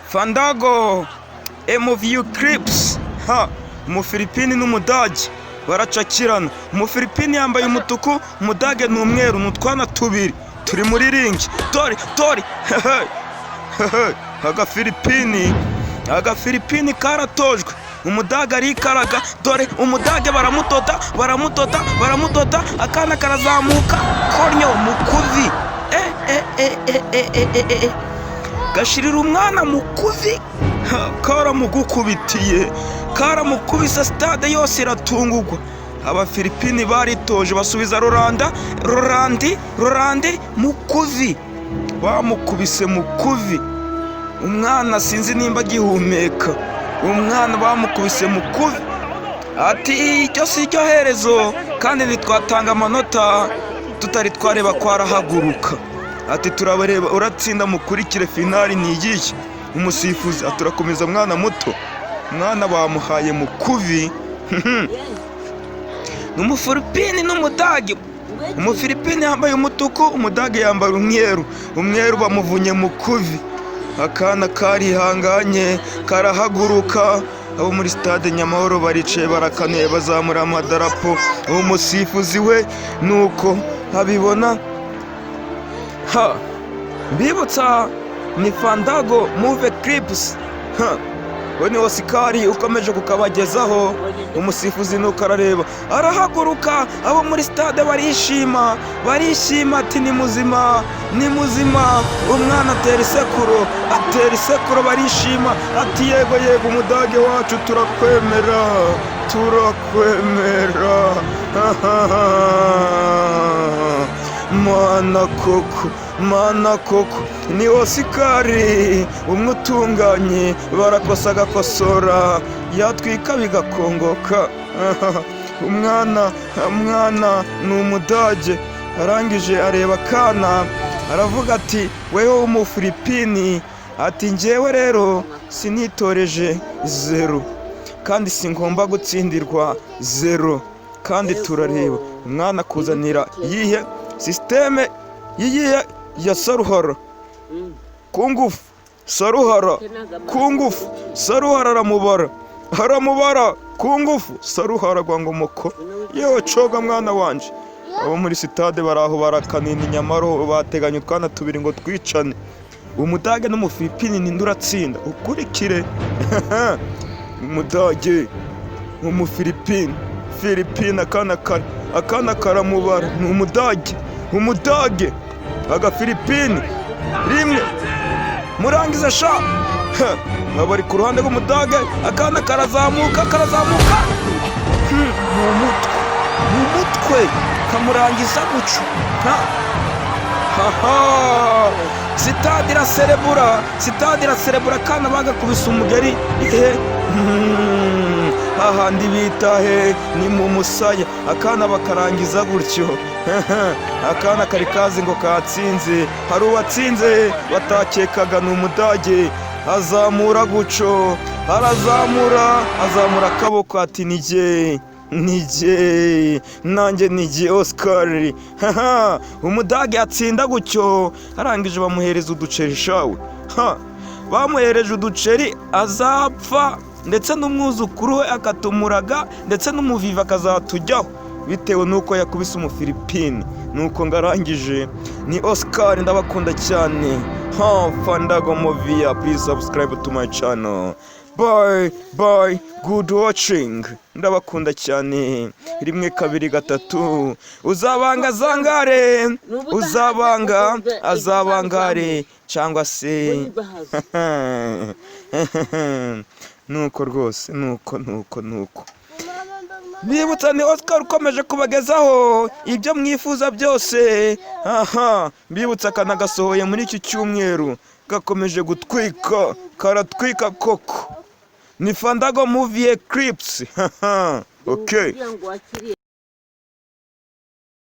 Fandago MVU Clips Umufilipini n'Umudage baracakirana. Umufilipini yambaye umutuku, Umudage ni umweru, n'utwana tubiri turi muri ringi. Tori Agafilipini karatojwe, Umudage arikaraga. Dore Umudage baramutota, akana karazamuka kornyo mukuvi. Gashirira umwana mukuvi, karamugukubitiye, karamukubise, stade yose iratungugwa. Abafilipini baritoje basubiza Rolandi mukuvi, bamukubise mukuvi. Umwana sinzi nimba agihumeka, umwana bamukubise mukuvi. Ati icyo si cyo herezo, kandi ntitwatanga amanota tutari twareba ko arahaguruka. Ati turabareba, uratsinda mukurikire finali nigiye. Umusifuzi aturakomeza mwana muto, mwana bamuhaye mukuvi. N'Umufilipini n'Umudage. Umufilipini yambaye umutuku, Umudage yambaye umweru bamuvunye mukuvi. Akana karihanganye karahaguruka. Abo muri stade Nyamahoro baricaye barakanuye bazamura amadarapo. Umusifuzi we nuko abibona. Mbibutsa ni Fandago Move Clips. We ni Osikari ukomeje kukabagezaho. Umusifuzi nuko arareba, arahaguruka. Abo muri stade barishima ati ni muzima. Umwana atera isekuro barishima. Ati yego Umudage wacu turakwemera. Mana koko ni Osikari umwe utunganye, barakosa agakosora, yatwika bigakongoka. Umwana ni Umudage, arangije areba akana aravuga ati wewe w'Umufilipini, ati njyewe rero sinitoreje 0 kandi singomba gutsindirwa 0. Kandi turareba umwana kuzanira yihe systeme yiye ya Saruhara kungufu. Saruhara kungufu, Saruhara aramubara kungufu. Saruhara gwangomoko yewe coga mwana wanje. Abo muri stade baraho barakanini Nyamahoro bateganya utwana tubiri ngo twicane. Umudage n'Umufilipini ni nduratsinda ukurikire. Umudage n'Umufilipini, akana karamubara. Ni Umudage Agafilipini rimwe murangiza sha. Bari ku ruhande rw'Umudage, akana karazamuka mu mutwe kamurangiza guco. Sitade iraserebura, akana bagakubise umugeri. Hahandi bita ni mu musaya, akana bakarangiza gutyo. Akana kari kazi ngo katsinze, hari uwatsinze batakekaga ni Umudage. Azamura guco, azamura akaboko ati nije nanjye nije Osikari. Umudage atsinda gutyo, arangije bamuhereza uduceri shawe. Bamuhereje uduceri azapfa, ndetse n'umwuzukuru we akatumuraga, ndetse n'umuviva akazatujyaho bitewe nuko yakubise Umufilipini. Nuko ngarangije ni Osikari, ndabakunda cyane. Fandago Movia, please subscribe to my channel. Bye, good watching. Ndabakunda cyane. 1 2 3 uzabanga zangare, azabangare cyangwa se. Nuko rwose, nuko Mbibutsa ni Osikari ukomeje kubagezaho ibyo mwifuza byose. Mbibutsa kanagasohoye muri iki cyumweru, gakomeje gutwika, karatwika koko. Ni Fandago Movie Clips. Okay.